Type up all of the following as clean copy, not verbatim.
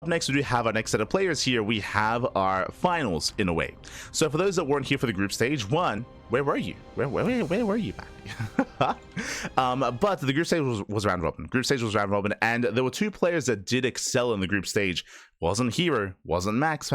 next, we do have our next set of players here. We have our finals in a way. So for those that weren't here for the group stage, one, where were you? Where were you back? But the group stage was round robin. Group stage was round robin, and there were two players that did excel in the group stage. Wasn't Hero, wasn't Max.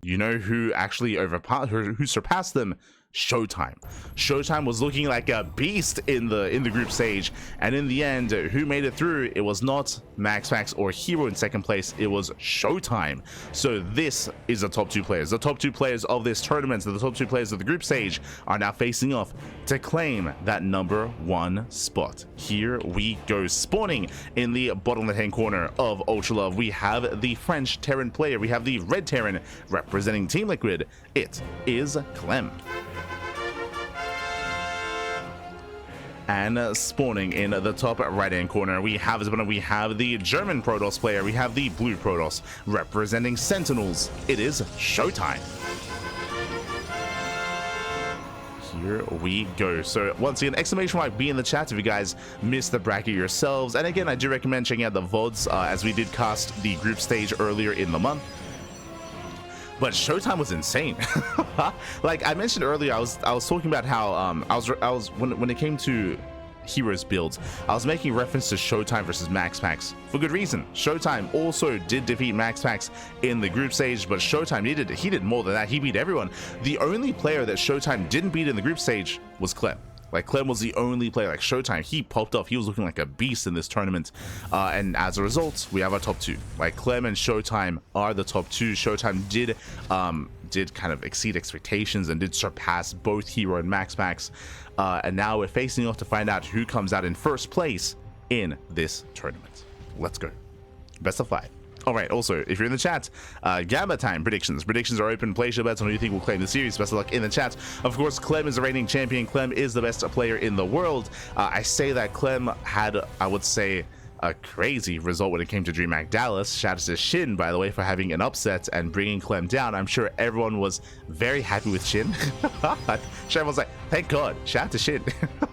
You know who actually who surpassed them? ShoWTimE. ShoWTimE was looking like a beast in the group stage, and in the end, who made it through? It was not Max or Hero in second place, it was ShoWTimE. So this is the top two players. The top two players of this tournament, the top two players of the group stage, are now facing off to claim that #1 spot. Here we go. Spawning in the bottom left-hand corner of Ultra Love, we have the French Terran player. We have the red Terran representing Team Liquid. It is Clem. And spawning in the top right-hand corner, we have the German Protoss player. We have the blue Protoss representing Sentinels. It is ShoWTimE. Here we go. So once again, exclamation mark B in the chat if you guys missed the bracket yourselves. And again, I do recommend checking out the VODs as we did cast the group stage earlier in the month. But ShoWTimE was insane. Like I mentioned earlier, I was talking about how when it came to Heroes builds, I was making reference to ShoWTimE versus Max for good reason. ShoWTimE also did defeat Max in the group stage, but ShoWTimE he did more than that. He beat everyone. The only player that ShoWTimE didn't beat in the group stage was Clem. Like Clem was the only player. Like ShoWTimE, he popped off. He was looking like a beast in this tournament, and as a result, we have our top two. Like Clem and ShoWTimE are the top two. ShoWTimE did kind of exceed expectations and did surpass both Hero and Max, and now we're facing off to find out who comes out in first place in this tournament. Let's go. Best of 5. All right, also, if you're in the chat, Gamma Time predictions. Predictions are open. Place your bets on who you think will claim the series. Best of luck in the chat. Of course, Clem is the reigning champion. Clem is the best player in the world. I say that Clem had, I would say, a crazy result when it came to DreamHack Dallas. Shout out to Shin, by the way, for having an upset and bringing Clem down. I'm sure everyone was very happy with Shin. Shin was like, thank God. Shout out to Shin.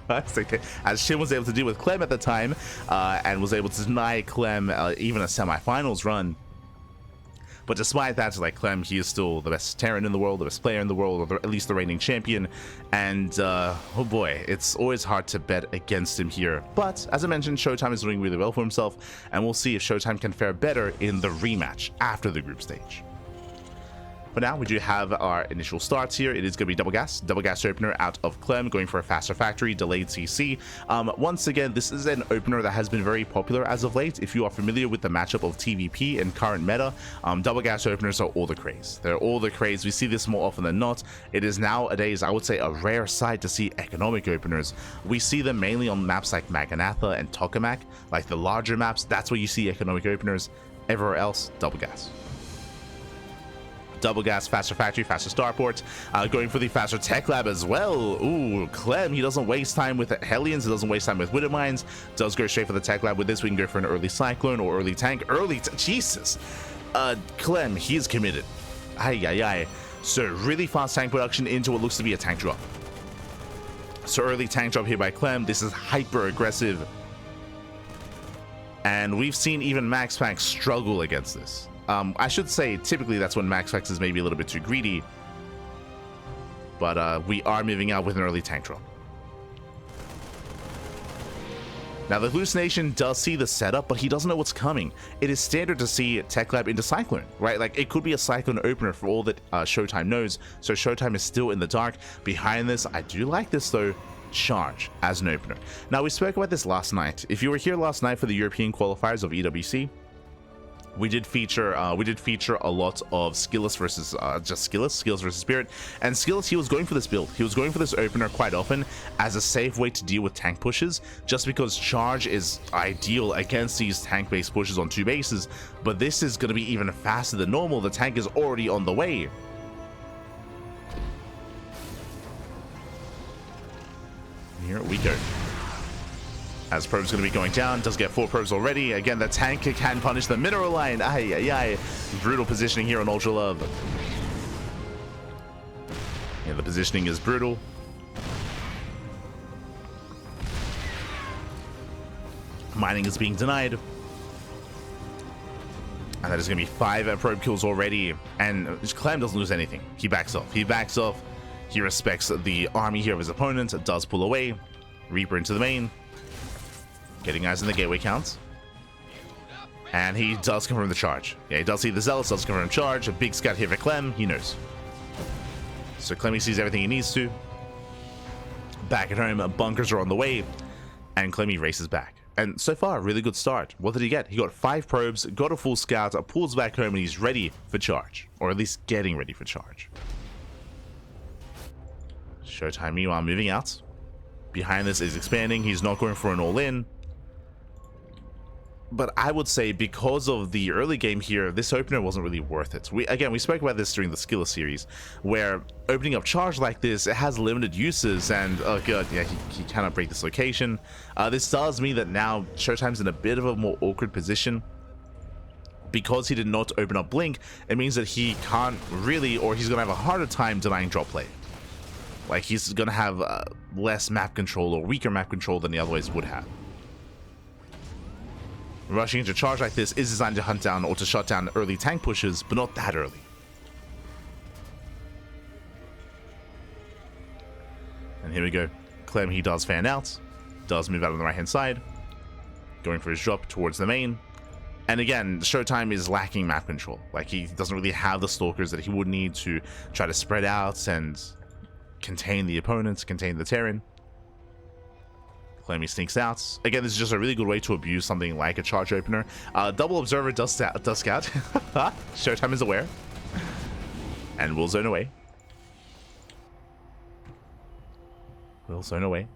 As Shin was able to deal with Clem at the time, and was able to deny Clem even a semifinals run. But despite that, like Clem, he is still the best Terran in the world, the best player in the world, or at least the reigning champion. And oh boy, it's always hard to bet against him here. But as I mentioned, ShoWTimE is doing really well for himself, and we'll see if ShoWTimE can fare better in the rematch after the group stage. For now, we do have our initial starts here. It is going to be double gas opener out of Clem, going for a faster factory, delayed CC. Once again, this is an opener that has been very popular as of late. If you are familiar with the matchup of TvP and current meta, double gas openers are all the craze. They're all the craze. We see this more often than not. It is nowadays, I would say, a rare sight to see economic openers. We see them mainly on maps like Maganatha and Tokamak, like the larger maps. That's where you see economic openers. Everywhere else, double gas. Double gas, faster factory, faster starport, going for the faster tech lab as well. Ooh, Clem, he doesn't waste time with Hellions, he doesn't waste time with Widow Mines, does go straight for the tech lab. With this, we can go for an early Cyclone or early tank. Jesus. Clem, he's committed. Aye. So really fast tank production into what looks to be a tank drop. So early tank drop here by Clem. This is hyper aggressive. And we've seen even Max struggle against this. I should say, typically that's when Max is maybe a little bit too greedy. But we are moving out with an early tank drop. Now, the Hallucination does see the setup, but he doesn't know what's coming. It is standard to see Tech Lab into Cyclone, right? Like, it could be a Cyclone opener for all that ShoWTimE knows, so ShoWTimE is still in the dark. Behind this, I do like this, though. Charge as an opener. Now, we spoke about this last night. If you were here last night for the European qualifiers of EWC, we did feature a lot of Skillus versus Skills versus Spirit. And Skillus, he was going for this build. He was going for this opener quite often as a safe way to deal with tank pushes, just because Charge is ideal against these tank-based pushes on 2 bases. But this is going to be even faster than normal. The tank is already on the way. Here we go. As probes going to be going down, does get 4 probes already. Again, the tank can punish the mineral line. Aye. Brutal positioning here on Ultra Love. Yeah, the positioning is brutal. Mining is being denied. And that is going to be 5 probe kills already. And Clem doesn't lose anything. He backs off. He backs off. He respects the army here of his opponent. Does pull away. Reaper into the main. Getting eyes in the gateway counts. And he does confirm the charge. Yeah, he does see the Zealots. Does confirm charge. A big scout here for Clem. He knows. So Clem sees everything he needs to. Back at home, bunkers are on the way. And Clemmy races back. And so far, really good start. What did he get? He got 5 probes, got a full scout, pulls back home, and he's ready for charge. Or at least getting ready for charge. ShoWTimE, meanwhile, moving out. Behind this is expanding. He's not going for an all-in. But I would say because of the early game here, this opener wasn't really worth it. We spoke about this during the Skiller series, where opening up charge like this, it has limited uses, and oh god, yeah, he cannot break this location. This does mean that now ShoWTimE's in a bit of a more awkward position. Because he did not open up Blink, it means that he can't really, or he's going to have a harder time denying drop play. Like, he's going to have less map control or weaker map control than he otherwise would have. Rushing into charge like this is designed to hunt down or to shut down early tank pushes, but not that early. And here we go. Clem, he does fan out. Does move out on the right-hand side. Going for his drop towards the main. And again, ShoWTimE is lacking map control. Like, he doesn't really have the stalkers that he would need to try to spread out and contain the opponents, contain the Terran. Clemmy sneaks out. Again, this is just a really good way to abuse something like a charge opener. Double Observer does scout. ShoWTimE is aware. And will zone away. Will zone away.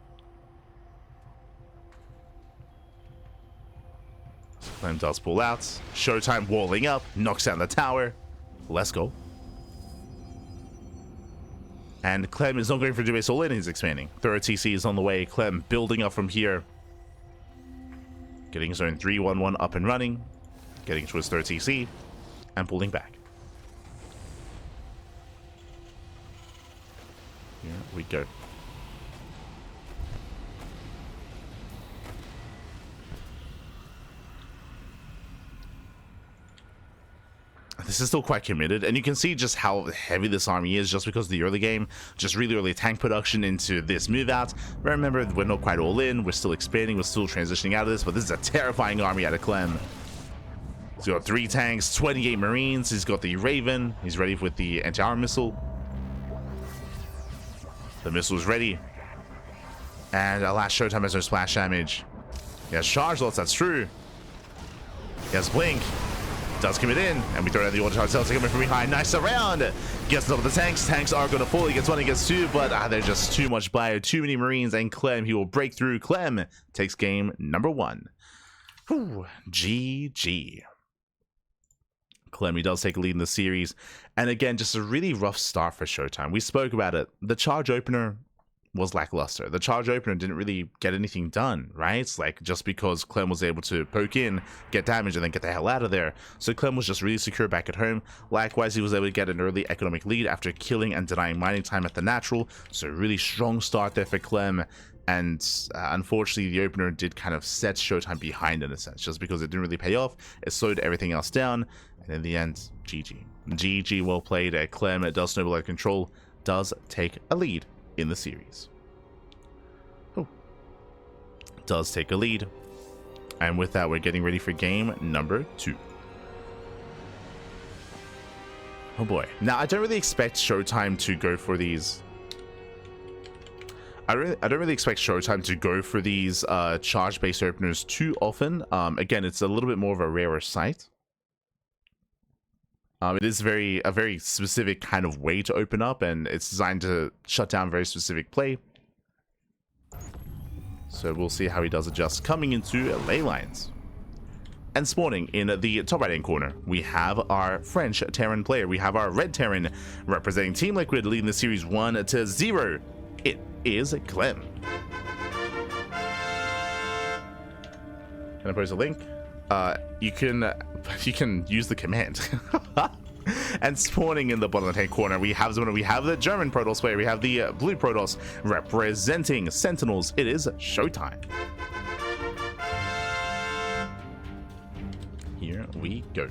Clem does pull out. ShoWTimE walling up. Knocks down the tower. Let's go. And Clem is not going for base all in, he's expanding. Third TC is on the way. Clem building up from here. Getting zone 3-1-1 up and running. Getting to his third TC. And pulling back. Here we go. This is still quite committed, and you can see just how heavy this army is just because of the early game, just really early tank production into this move out. But remember, we're not quite all in, we're still expanding, we're still transitioning out of this, but this is a terrifying army out of Clem. He's got 3 tanks, 28 Marines, he's got the Raven, he's ready with the anti-armor missile. The missile is ready. And alas, ShoWTimE has no splash damage. He has charge lots, that's true. He has blink. Does commit in, and we throw down the auto charge cells coming from behind. Nice around. Gets top of the tanks. Tanks are going to fall. He gets 1, he gets 2, but there's just too much bio, too many Marines, and Clem, he will break through. Clem takes game number 1. Whew. GG. Clem, he does take a lead in the series, and again, just a really rough start for ShoWTimE. We spoke about it. The charge opener was lackluster. The charge opener didn't really get anything done, right? Like, just because Clem was able to poke in, get damage, and then get the hell out of there. So Clem was just really secure back at home. Likewise, he was able to get an early economic lead after killing and denying mining time at the natural. So really strong start there for Clem. And unfortunately, the opener did kind of set ShoWTimE behind in a sense, just because it didn't really pay off. It slowed everything else down. And in the end, GG. GG, well played. Clem does snowball out control, does take a lead in the series. Oh. Does take a lead. And with that, we're getting ready for game number 2. Oh boy. Now, I don't really expect ShoWTimE to go for these. I don't really expect ShoWTimE to go for these charge-based openers too often. Again, it's a little bit more of a rarer sight. It is a very specific kind of way to open up, and it's designed to shut down very specific play. So we'll see how he does adjust coming into ley lines. And spawning in the top right hand corner, we have our French Terran player. We have our red Terran representing Team Liquid, leading the series 1-0. It is Clem. Can I post a link? You can use the command. And spawning in the bottom left-hand corner, we have the German Protoss player. We have the blue Protoss representing Sentinels. It is ShoWTimE. Here we go.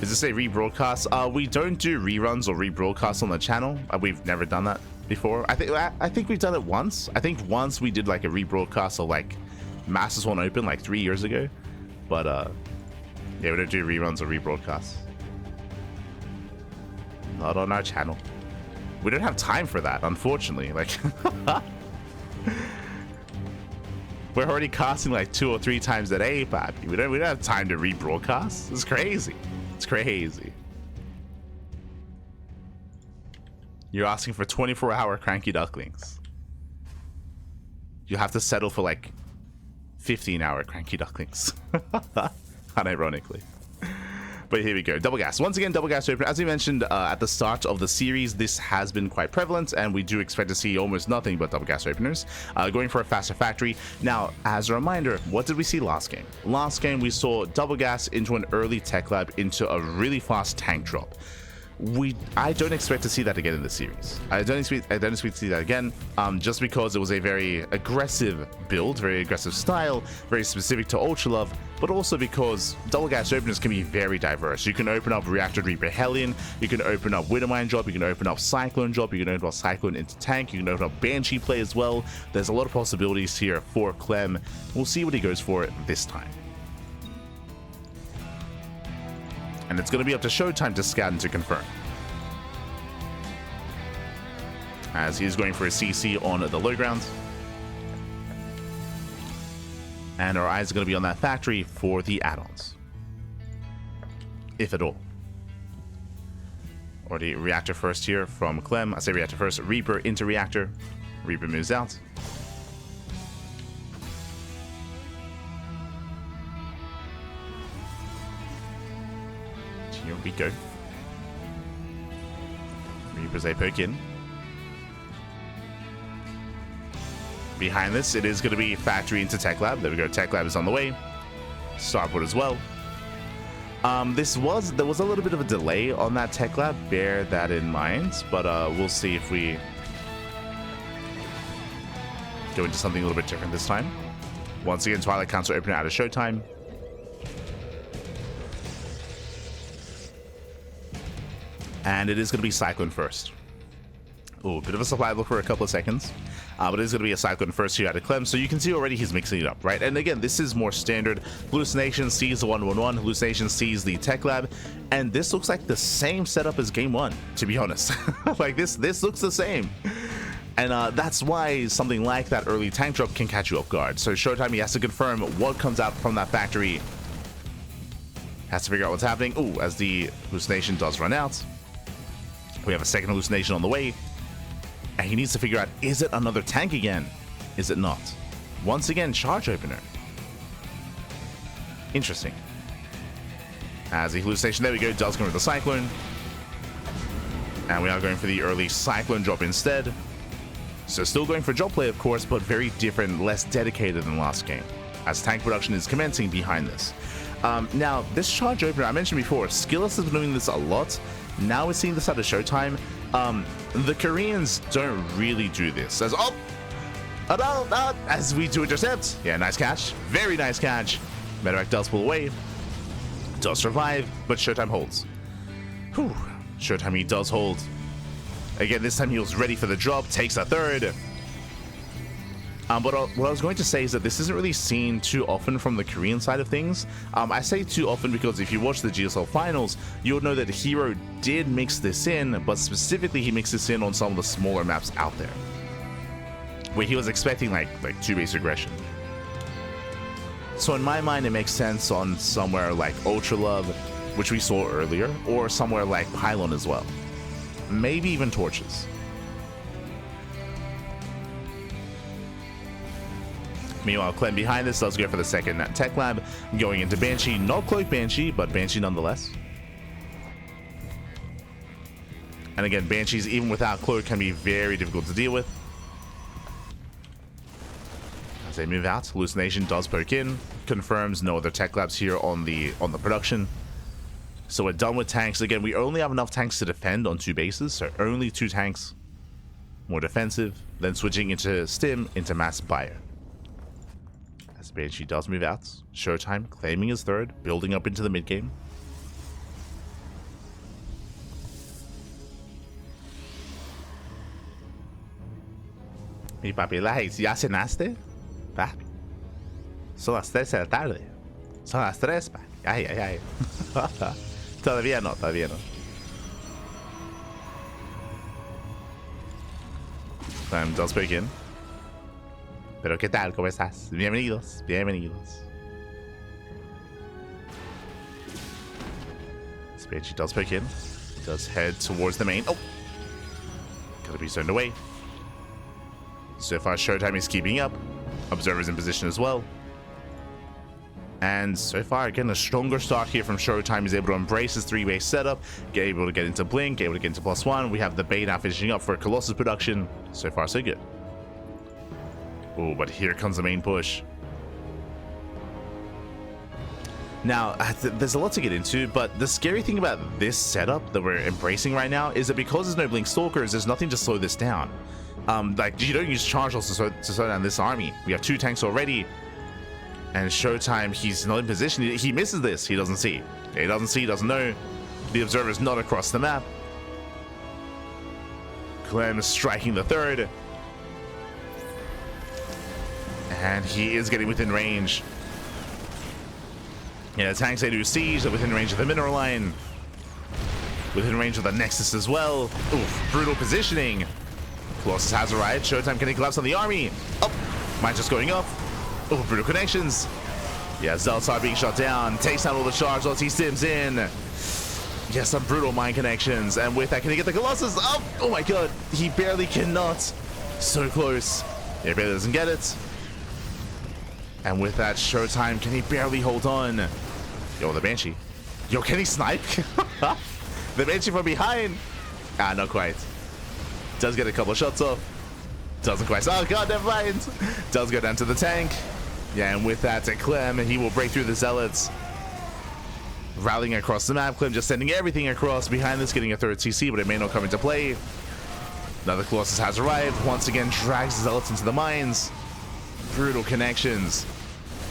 Is this a rebroadcast? We don't do reruns or rebroadcasts on the channel. We've never done that before. I think we've done it once. I think once we did like a rebroadcast of like Masters 1 Open like 3 years ago. But yeah, we don't do reruns or rebroadcasts. Not on our channel. We don't have time for that, unfortunately. Like we're already casting like 2 or 3 times a day, papi. We don't have time to rebroadcast. It's crazy. It's crazy. You're asking for 24-hour CranKy Ducklings. You have to settle for like 15-hour CranKy Ducklings. Unironically. But here we go. Double gas. Once again, double gas open. As we mentioned at the start of the series, this has been quite prevalent, and we do expect to see almost nothing but double gas openers. Going for a faster factory. Now, as a reminder, what did we see last game? Last game, we saw double gas into an early tech lab into a really fast tank drop. I don't expect to see that again in the series. I don't expect to see that again, just because it was a very aggressive build, very aggressive style, very specific to Ultra Love, but also because double gas openers can be very diverse. You can open up Reactor Reaper Hellion, you can open up Widowmine drop, you can open up Cyclone drop, you can open up Cyclone into tank, you can open up Banshee play as well. There's a lot of possibilities here for Clem. We'll see what he goes for this time. And it's going to be up to ShoWTimE to scan to confirm. As he's going for a CC on the low ground. And our eyes are going to be on that factory for the add-ons. If at all. Already reactor first here from Clem. I say reactor first. Reaper into reactor. Reaper moves out. Here we go. Reapers they poke in. Behind this, it is going to be factory into tech lab. There we go. Tech lab is on the way. Starport as well. There was a little bit of a delay on that tech lab. Bear that in mind. But we'll see if we go into something a little bit different this time. Once again, Twilight Council opening out of ShoWTimE. And it is going to be Cyclone first. Oh, a bit of a supply block for a couple of seconds. But it is going to be a Cyclone first here out of Clem. So you can see already he's mixing it up, right? And again, this is more standard. Hallucination sees the 1-1-1. Hallucination sees the tech lab. And this looks like the same setup as game 1, to be honest. Like this looks the same. And that's why something like that early tank drop can catch you off guard. So ShoWTimE, he has to confirm what comes out from that factory. Has to figure out what's happening. Ooh, as the hallucination does run out. We have a second hallucination on the way. And he needs to figure out, is it another tank again? Is it not? Once again, charge opener. Interesting. As the hallucination, there we go, does come with the Cyclone. And we are going for the early Cyclone drop instead. So still going for drop play, of course, but very different, less dedicated than last game, as tank production is commencing behind this. Now, this charge opener, I mentioned before, Skilless has been doing this a lot. Now we're seeing this out of ShoWTimE. The Koreans don't really do this. As we do intercept. Yeah, nice catch. Very nice catch. Medevac does pull away. Does survive, but ShoWTimE holds. Whew. ShoWTimE, he does hold. Again, this time he was ready for the drop. Takes a third. But what I was going to say is that this isn't really seen too often from the Korean side of things. I say too often because if you watch the GSL finals, you'll know that Hero did mix this in, but specifically he mixed this in on some of the smaller maps out there, where he was expecting like 2-base aggression. So in my mind, it makes sense on somewhere like Ultra Love, which we saw earlier, or somewhere like Pylon as well. Maybe even Torches. Meanwhile, Clem behind this does go for the second tech lab, going into Banshee. Not Cloak Banshee, but Banshee nonetheless. And again, Banshees, even without Cloak, can be very difficult to deal with. As they move out, Hallucination does poke in, confirms no other tech labs here on the production. So we're done with tanks. Again, we only have enough tanks to defend on 2 bases, so only 2 tanks. More defensive, then switching into Stim, into Mass Buyer. As Banshee does move out, ShoWTimE claiming his third, building up into the mid game. Mi papi likes, ¿ya cenaste? Papi. Son las 3 de la tarde. Son las 3, papi. Ay, ay, ay. Todavía no, todavía no. Clem does break in. Pero ¿qué tal? ¿Cómo estás? Bienvenidos, bienvenidos. She does pick in. Does head towards the main. Oh! Gotta be turned away. So far, ShoWTimE is keeping up. Observer's in position as well. And so far, again, a stronger start here from ShoWTimE. Is able to embrace his 3-base setup, able to get into Blink, able to get into +1. We have the Bay now finishing up for Colossus production. So far, so good. Oh, but here comes the main push. Now, there's a lot to get into, but the scary thing about this setup that we're embracing right now is that because there's no Blink Stalkers, there's nothing to slow this down. Like, you don't use charge also to slow down this army. We have 2 tanks already, and ShoWTimE, he's not in position. He misses this. He doesn't see. He doesn't see, doesn't know. The Observer's not across the map. Clem is striking the 3rd. And he is getting within range. Yeah, tanks they do siege, they're within range of the mineral line. Within range of the Nexus as well. Oof, brutal positioning. Colossus has arrived. ShoWTimE getting collapse on the army. Oh, mine just going off. Oh, brutal connections. Yeah, Zeltar being shot down. Takes out all the charge. He stims in. Yeah, some brutal mine connections. And with that, can he get the Colossus? Oh my god. He barely cannot. So close. He barely doesn't get it. And with that, ShoWTimE, can he barely hold on? Yo, the Banshee. Yo, can he snipe? The Banshee from behind. Ah, not quite. Does get a couple of shots off. Doesn't quite. Oh, god, never mind. Does go down to the tank. Yeah, and with that, Clem, he will break through the Zealots. Rallying across the map. Clem just sending everything across. Behind this, getting a 3rd CC, but it may not come into play. Another Colossus has arrived. Once again, drags the Zealots into the mines. Brutal connections.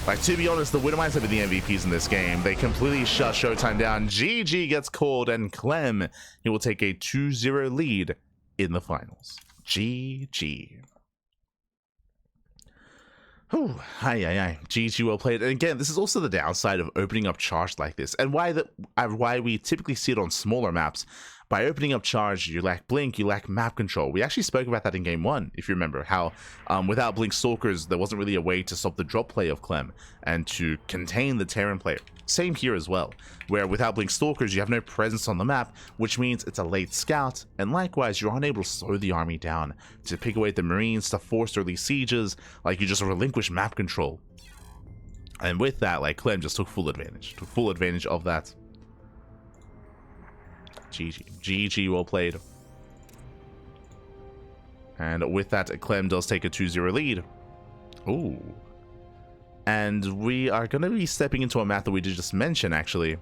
Like, to be honest, the Widowmines have been the MVPs in this game. They completely shut ShoWTimE down. GG gets called, and Clem, he will take a 2-0 lead in the finals. GG. Whew. Hi. GG, well played. And again, this is also the downside of opening up charge like this, and why we typically see it on smaller maps. By opening up charge, you lack Blink, you lack map control. We actually spoke about that in Game 1, if you remember, how without Blink Stalkers, there wasn't really a way to stop the drop play of Clem and to contain the Terran player. Same here as well, where without Blink Stalkers, you have no presence on the map, which means it's a late scout, and likewise, you're unable to slow the army down, to pick away the Marines, to force early sieges, like you just relinquish map control. And with that, like, Clem just took full advantage of that. GG, well played. And with that, Clem does take a 2-0 lead. Ooh. And we are going to be stepping into a map that we did just mention, actually.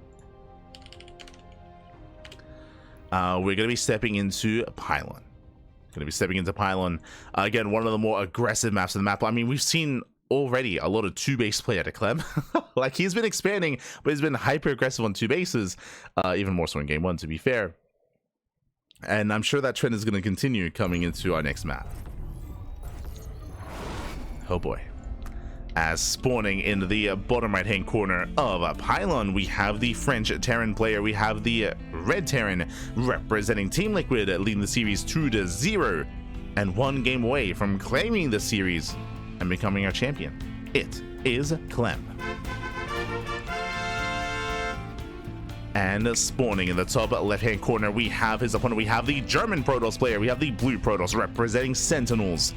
We're going to be stepping into Pylon. Again, one of the more aggressive maps of the map. I mean, we've seen already a lot of 2-base play at Clem. Like, he's been expanding, but he's been hyper aggressive on 2 bases, even more so in Game 1, to be fair. And I'm sure that trend is going to continue coming into our next map. Oh boy. As spawning in the bottom right hand corner of Pylon, we have the French Terran player. We have the Red Terran representing Team Liquid, leading the series 2-0, and 1 game away from claiming the series and becoming our champion. It is Clem. And spawning in the top left-hand corner, we have his opponent. We have the German Protoss player. We have the Blue Protoss representing Sentinels.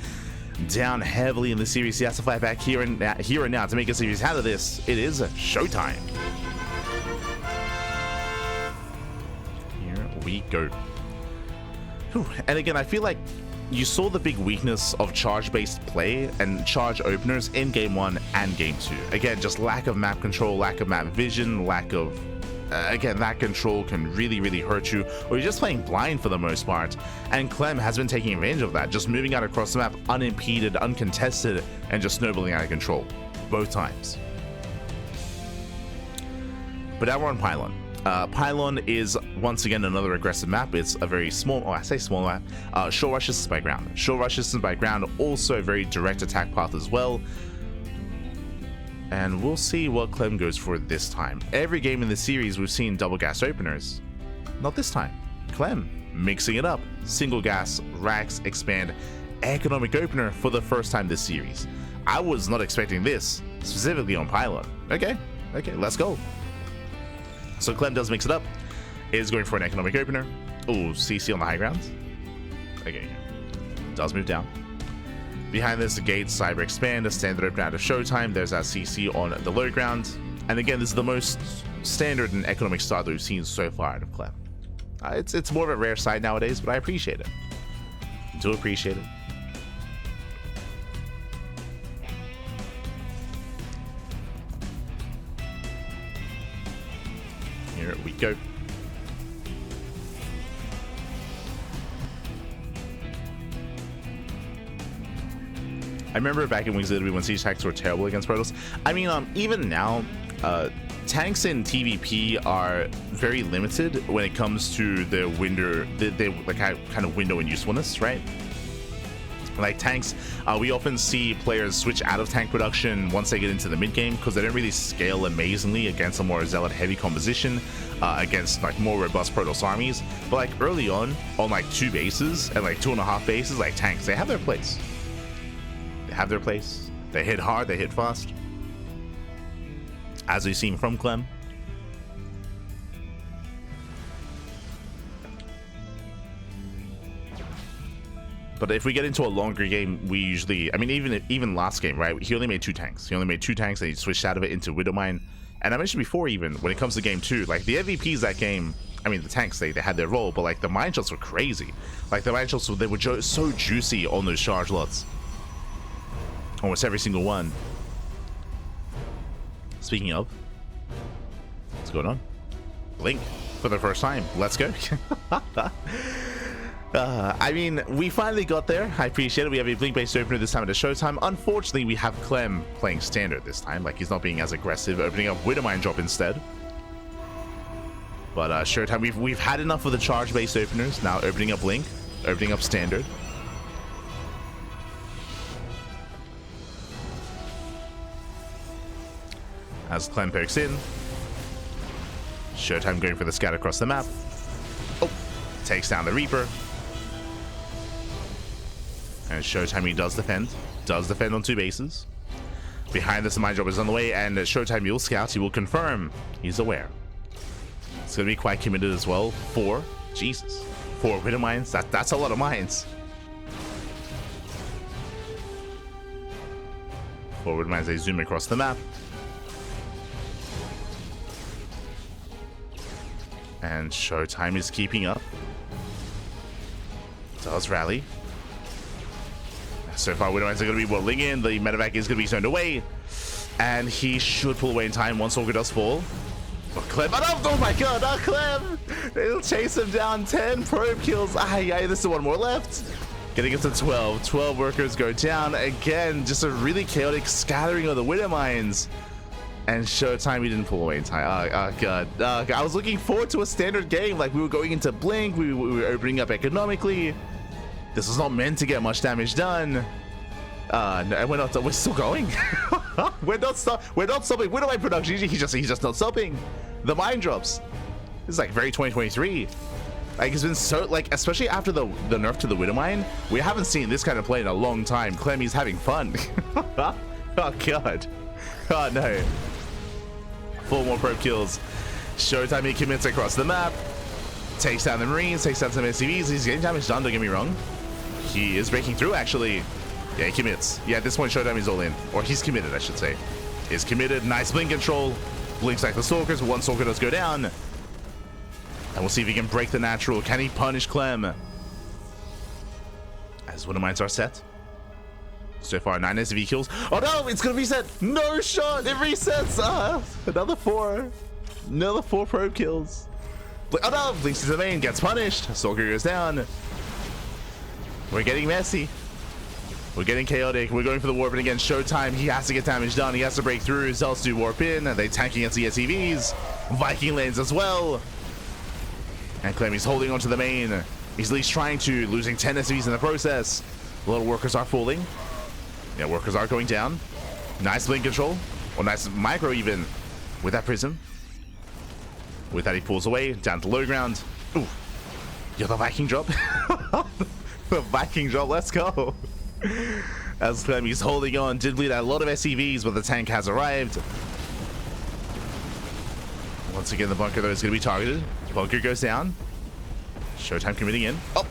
Down heavily in the series. He has to fight back here and now to make a series out of this. It is ShoWTimE. Here we go. Whew. And again, I feel like you saw the big weakness of charge-based play and charge openers in Game 1 and Game 2. Again, just lack of map control, lack of map vision, lack of... again, that control can really hurt you, or you're just playing blind for the most part. And Clem has been taking advantage of that, just moving out across the map unimpeded, uncontested, and just snowballing out of control. Both times. But now we're on Pylon. Pylon is once again another aggressive map. It's a very small, I say small map. Short rush distance by ground. Short rush distance by ground, also a very direct attack path as well. And we'll see what Clem goes for this time. Every game in the series we've seen double gas openers. Not this time. Clem mixing it up. Single gas, racks, expand, economic opener for the first time this series. I was not expecting this, specifically on Pylon. Okay, let's go. So Clem does mix it up, is going for an economic opener. Oh, CC on the high grounds. Okay, does move down. Behind this, the gate, cyber expand, a standard opener out of ShoWTimE. There's our CC on the low ground. And again, this is the most standard and economic start that we've seen so far out of Clem. It's more of a rare sight nowadays, but I appreciate it. Do appreciate it. Here we go. I remember back in Wings of Liberty when siege tanks were terrible against Protoss. I mean, even now, tanks in TvP are very limited when it comes to the window, like kind of window and usefulness, right? Like tanks, we often see players switch out of tank production once they get into the mid game because they don't really scale amazingly against a more zealot heavy composition, against like more robust Protoss armies. But like early on like 2 bases and like 2.5 bases, like tanks, they have their place. They have their place. They hit hard, they hit fast, as we've seen from Clem. But if we get into a longer game, we usually, I mean, even last game, right? He only made 2 tanks. He only made 2 tanks, and he switched out of it into Widowmine. And I mentioned before, even when it comes to game 2, like the MVPs that game, I mean, the tanks, they had their role, but like the mine shots were crazy. Like the mine shots, they were so juicy on those charge lots. Almost every single one. Speaking of, what's going on? Blink for the first time. Let's go. I mean, we finally got there. I appreciate it. We have a blink-based opener this time at a ShoWTimE. Unfortunately, we have Clem playing standard this time. Like, he's not being as aggressive, opening up Widowmine drop instead. But ShoWTimE, we've had enough of the charge-based openers. Now opening up blink, opening up standard. As Clem pokes in, ShoWTimE going for the scout across the map. Oh, takes down the Reaper. And ShoWTimE does defend on 2 bases. Behind this, the mine drop is on the way, and ShoWTimE will scout. He will confirm he's aware. It's going to be quite committed as well. 4 Widow mines. That's a lot of mines. 4 Widow mines. They zoom across the map. And ShoWTimE is keeping up. Does rally. So far, Widowmines are going to be rolling in. The medevac is going to be turned away. And he should pull away in time once Orca does fall. Oh, Clem. Oh my god, oh, Clem! They'll chase him down. 10 probe kills. Yeah, there's still 1 more left. Getting it to 12. 12 workers go down. Again, just a really chaotic scattering of the Widowmines. And ShoWTimE, we didn't pull away in time. Oh god. I was looking forward to a standard game. Like, we were going into blink. We were opening up economically. This was not meant to get much damage done. No, we're still going. we're not stopping Widowmine production. He's just not stopping. The mine drops. This is like very 2023. Like, it's been so, like, especially after the nerf to the Widowmine, we haven't seen this kind of play in a long time. Clemmy's having fun. Oh god. Oh no. 4 more probe kills. ShoWTimE commits across the map. Takes down the Marines, takes down some SCVs. He's getting damage done, don't get me wrong. He is breaking through, actually. Yeah, he commits. Yeah, at this point, ShoWTimE is all in. Or he's committed, I should say. He's committed. Nice blink control. Blinks like the Stalkers. 1 Stalker does go down. And we'll see if he can break the natural. Can he punish Clem? As Widowmines are set. So far, 9 SCV kills. Oh no, it's going to reset. No shot. It resets. Another 4. Another 4 probe kills. Oh no, blinks to the main. Gets punished. Stalker goes down. We're getting messy. We're getting chaotic. We're going for the warp in against ShoWTimE. He has to get damage done. He has to break through. Zealots do warp in. They tank against the SCVs. Viking lands as well. And Clem is holding onto the main. He's at least trying to, losing 10 SCVs in the process. A lot of workers are falling. Yeah, workers are going down. Nice blink control. Or nice micro even with that prism. With that, he pulls away down to low ground. Ooh. Yo, the Viking drop. The Viking drop, let's go. As Clem, he's holding on. Did bleed out a lot of SCVs, but the tank has arrived. Once again, the bunker, though, is going to be targeted. Bunker goes down. ShoWTimE committing in. Oh!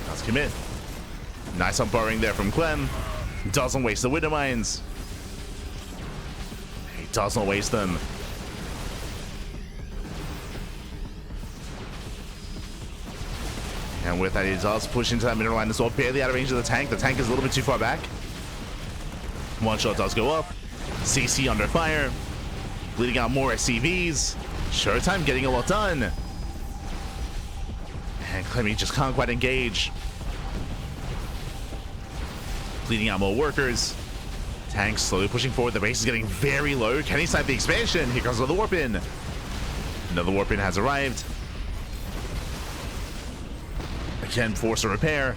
Let's commit. Nice on burrowing there from Clem. Doesn't waste the Widow Mines. He does not waste them. And with that, he does push into that mineral line as well. Barely out of range of the tank. The tank is a little bit too far back. One shot does go up. CC under fire. Bleeding out more SCVs. ShoWTimE getting a lot done. And Clem just can't quite engage. Bleeding out more workers. Tank slowly pushing forward. The base is getting very low. Can he snipe the expansion? Here comes another warp in. Another warp in has arrived. Again, force a repair.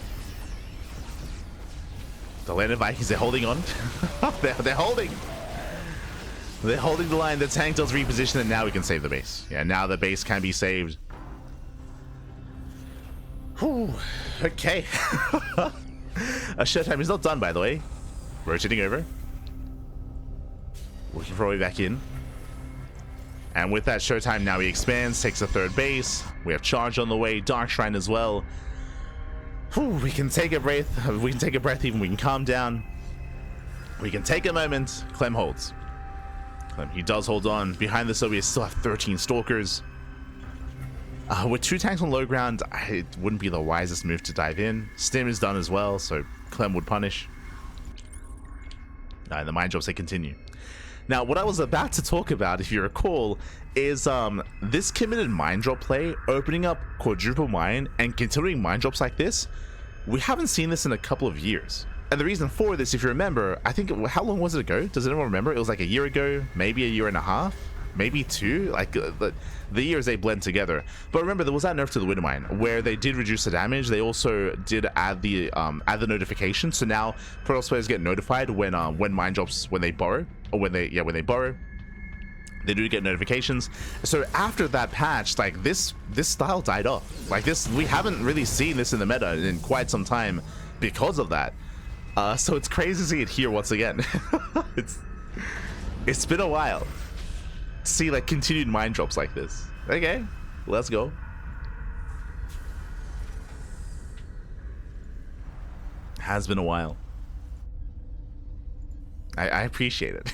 The landed Vikings, they're holding on. they're holding. They're holding the line. The tank does reposition, and now we can save the base. Yeah, now the base can be saved. Whew. Okay. ShoWTimE is not done, by the way. Rotating over. Looking for a way back in. And with that, ShoWTimE now he expands, takes a third base. We have charge on the way, Dark Shrine as well. Whew, we can take a breath. We can take a breath even. We can calm down. We can take a moment. Clem holds. Clem, he does hold on. Behind this, though, we still have 13 Stalkers. With 2 tanks on low ground, it wouldn't be the wisest move to dive in. Stim is done as well, so Clem would punish. And the mine drops, they continue. Now, what I was about to talk about, if you recall, is this committed mine drop play, opening up quadruple mine and continuing mine drops like this. We haven't seen this in a couple of years. And the reason for this, if you remember, I think, how long was it ago? Does anyone remember? It was like a year ago, maybe a year and a half, maybe 2. Like the years, they blend together. But remember, there was that nerf to the Widow Mine where they did reduce the damage. They also did add the notification. So now Protoss players get notified when mine drops, when they borrow, or when they borrow. They do get notifications. So after that patch, like this style died off. Like this, we haven't really seen this in the meta in quite some time because of that. So it's crazy to see it here once again. It's been a while to see like continued mine drops like this. Okay, let's go. Has been a while. I appreciate it.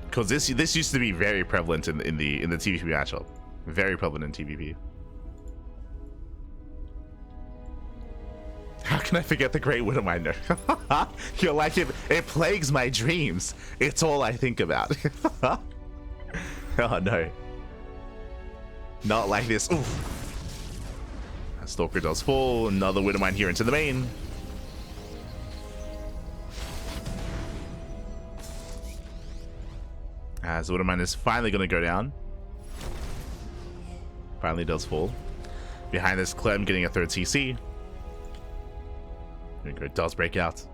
Because this used to be very prevalent in the TvP matchup. Very prevalent in TvP. How can I forget the Great Widow Miner? You're like, it plagues my dreams. It's all I think about. Oh no. Not like this. Oof. Stalker does fall. Another Widow Mine here into the main. As the Widow Mine is finally going to go down. Finally does fall. Behind this, Clem getting a third CC. There we go. Does break out.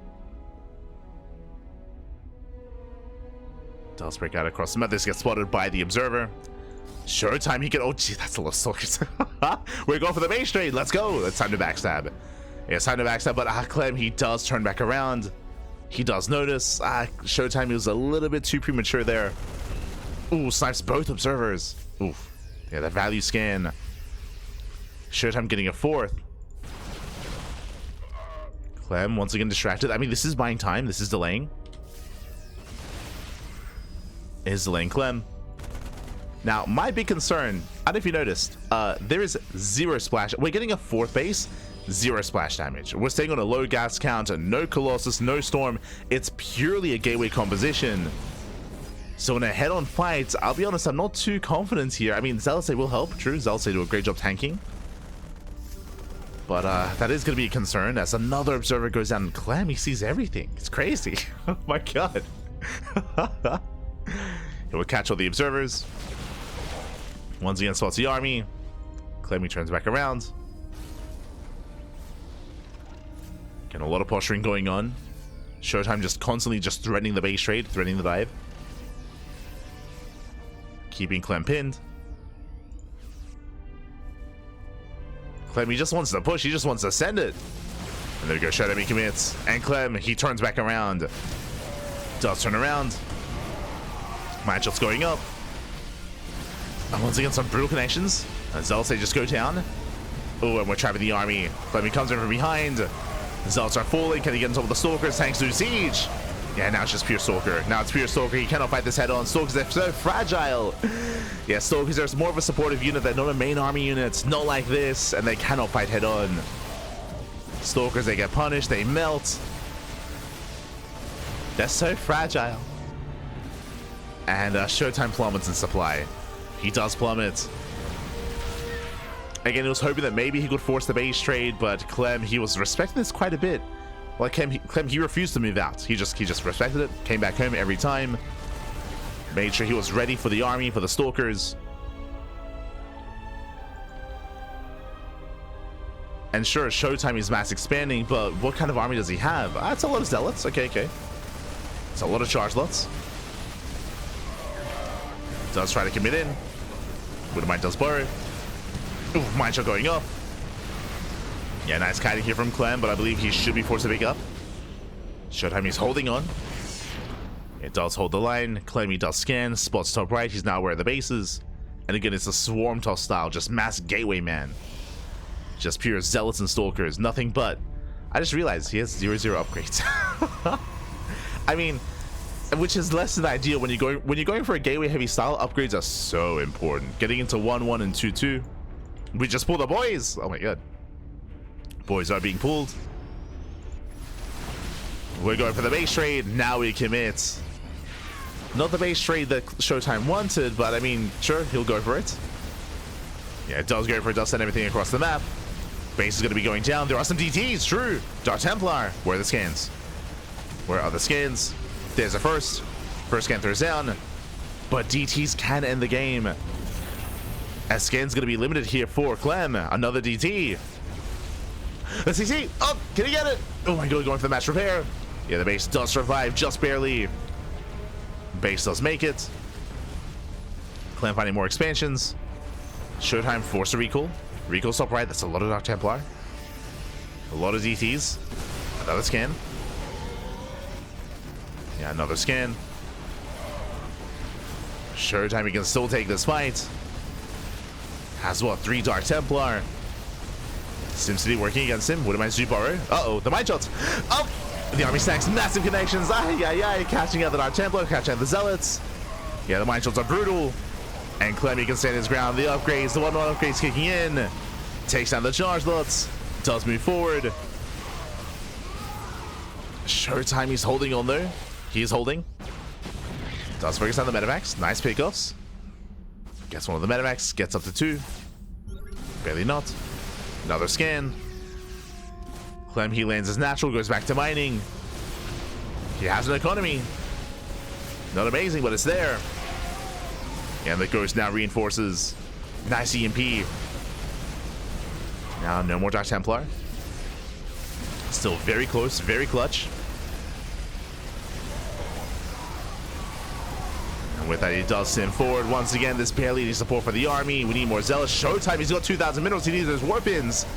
Does break out across the map. This gets spotted by the Observer. ShoWTimE, he can. Oh, gee, that's a lot of Stalkers. We're going for the base trade. Let's go. It's time to backstab. Yeah, it's time to backstab, but Clem, he does turn back around. He does notice. ShoWTimE was a little bit too premature there. Ooh, snipes both Observers. Oof. Yeah, that value scan. ShoWTimE getting a 4th. Clem once again distracted. I mean, this is buying time. This is delaying. It is delaying Clem. Now, my big concern, I don't know if you noticed, there is 0 splash. We're getting a 4th base, 0 splash damage. We're staying on a low gas count, no Colossus, no Storm. It's purely a gateway composition. So in a head-on fight, I'll be honest, I'm not too confident here. I mean, Zealous will help, true. Zealous do a great job tanking. But that is going to be a concern as another observer goes down. And Clem, he sees everything. It's crazy. Oh my god. He will catch all the observers. Once again, spots the army. Clem turns back around. Getting a lot of posturing going on. ShoWTimE just constantly just threatening the base trade, threatening the dive. Keeping Clem pinned. Clem, he just wants to push, he just wants to send it. And there we go, ShoWTimE commits. And Clem, he turns back around. Does turn around. Matchup's going up. And once again, some brutal connections. And Zealots, they just go down. Oh, and we're trapping the army. Clem, he comes in from behind. Zealots are falling. Can he get on top of the Stalkers? Tanks do siege. Yeah, now it's just pure Stalker. Now it's pure Stalker. He cannot fight this head on. Stalkers, they're so fragile. Yeah, Stalkers, there's more of a supportive unit than not a main army unit. Not like this. And they cannot fight head on. Stalkers, they get punished. They melt. They're so fragile. And ShoWTimE plummets in supply. He does plummet. Again, he was hoping that maybe he could force the base trade, but Clem, he was respecting this quite a bit. Like Clem, he refused to move out. He just respected it. Came back home every time. Made sure he was ready for the army, for the Stalkers. And sure, ShoWTimE is mass expanding, but what kind of army does he have? It's a lot of Zealots. Okay. It's a lot of charge lots. Does try to commit in. Wouldn't does borrow. Ooh, mind shot going up. Yeah, nice kiting here from Clem, but I believe he should be forced to pick up. ShoWTimE is holding on. It does hold the line. Clem, he does scan. Spots top right. He's now aware of the bases. And again, it's a swarm toss style. Just mass gateway man. Just pure Zealots and Stalkers. Nothing but. I just realized he has 0/0 upgrades. I mean, which is less than ideal when you're going for a gateway heavy style. Upgrades are so important. Getting into 1-1 and 2-2. We just pulled the boys. Oh my god. Boys are being pulled. We're going for the base trade. Now we commit. Not the base trade that ShoWTimE wanted, but I mean, sure, he'll go for it. Yeah, it does go for it. Does send everything across the map. Base is going to be going down. There are some DTs. True. Dark Templar. Where are the scans? Where are the scans? There's a first. First scan throws down. But DTs can end the game. As scan's going to be limited here for Clem. Another DT. The CC. Oh, can he get it? Oh my god, going for the match repair. Yeah, the base does survive just barely. Base does make it. Clem finding more expansions. ShoWTimE forced a recall. Recall stop right. That's a lot of Dark Templar. A lot of DTs. Another scan. Yeah, another scan. ShoWTimE can still take this fight. Has what? 3 Dark Templar. SimCity working against him. Wouldn't mind Zubaro. Uh-oh, the mind shots. Oh! The army stacks massive connections. Catching out the Dark Templar, catching out the Zealots. Yeah, the mind shots are brutal. And Clem, he can stand his ground. The upgrades, the 1-1 upgrades kicking in. Takes down the charge lots. Does move forward. ShoWTimE, he's holding on though. He is holding. Does focus on the medevacs. Nice pickoffs. Gets one of the medevacs. Gets up to 2. Barely not. Another scan. Clem, he lands his natural. Goes back to mining. He has an economy. Not amazing, but it's there. And the Ghost now reinforces. Nice EMP. Now no more Dark Templar. Still very close, very clutch. And with that, he does sim forward. Once again, this barely needs support for the army. We need more Zealous. ShoWTimE, he's got 2,000 minerals. He needs those warpins.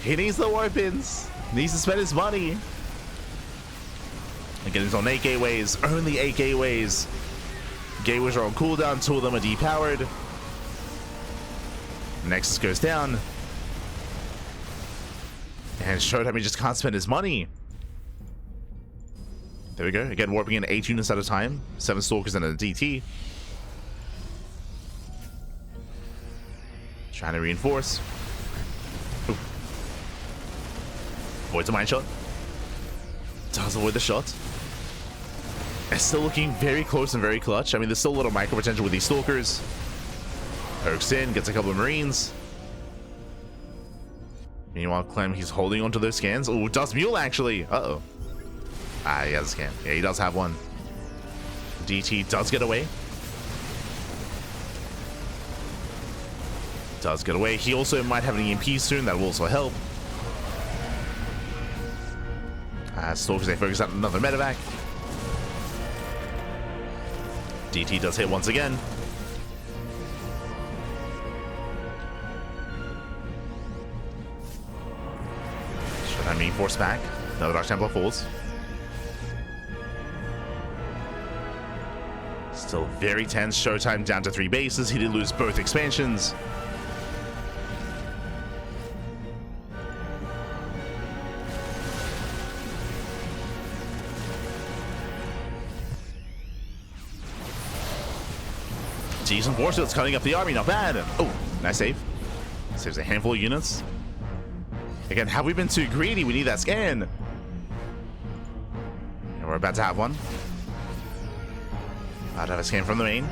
He needs the warpins. Needs to spend his money. Again, he's on 8 gateways. Only 8 gateways. Gateways are on cooldown. 2 of them are depowered. Nexus goes down. And ShoWTimE just can't spend his money. There we go. Again, warping in 8 units at a time. 7 Stalkers and a DT. Trying to reinforce. Ooh. Avoids a mine shot. Does avoid the shot. It's still looking very close and very clutch. I mean, there's still a little micro potential with these Stalkers. Pokes in, gets a couple of Marines. Meanwhile, Clem, he's holding onto those scans. Oh, does Mule actually? Uh-oh. Ah, he has a scan. Yeah, he does have one. DT does get away. Does get away. He also might have an EMP soon. That will also help. Stalkers, they focus on another medevac. DT does hit once again. ShoWTimE being forced back. Another Dark Templar falls. Still very tense. ShoWTimE down to 3 bases. He did lose both expansions. Decent force fields cutting up the army, not bad. Oh, nice save. Saves a handful of units. Again, have we been too greedy? We need that scan. And we're about to have one. About to have a scan from the main.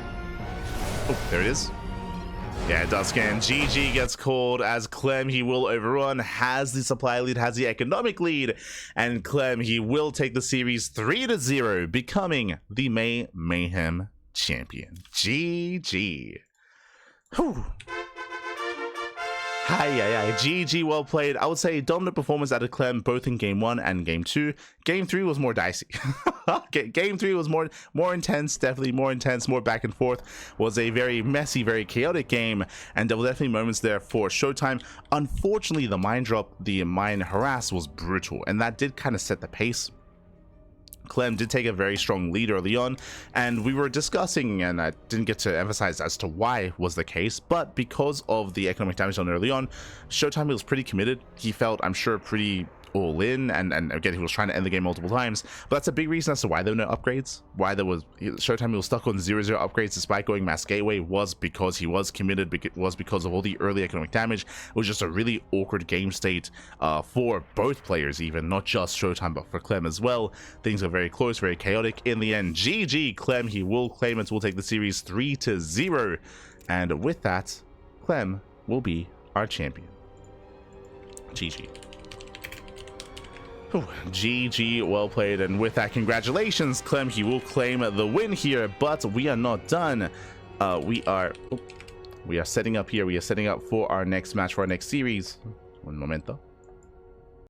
Oh, there it is. Yeah, it does scan. GG gets called as Clem. He will overrun, has the supply lead, has the economic lead, and Clem, he will take the series 3-0, becoming the May Mayhem champion. GG. Whew. Hi, GG, well played. I would say dominant performance out of Clem both in game 1 and game 2. Game 3 was more dicey. Game 3 was more intense, definitely more intense, more back and forth. Was a very messy, very chaotic game, and there were definitely moments there for ShoWTimE. Unfortunately, the mine drop, the mine harass was brutal, and that did kind of set the pace. Clem did take a very strong lead early on, and we were discussing, and I didn't get to emphasize as to why was the case, but because of the economic damage done early on, ShoWTimE was pretty committed. He felt, I'm sure, pretty all in, and again, he was trying to end the game multiple times, but that's a big reason as to why there were no upgrades. Why there was ShoWTimE was stuck on 0-0 upgrades despite going mass gateway was because he was committed, was because of all the early economic damage. It was just a really awkward game state for both players, even not just ShoWTimE but for Clem as well. Things are very close, very chaotic. In the end, GG Clem, he will claim it, will take the series 3-0, and with that, Clem will be our champion. GG. Whew, GG, well played, and with that, congratulations, Clem. He will claim the win here, but we are not done. We are setting up here. We are setting up for our next match, for our next series. Un momento.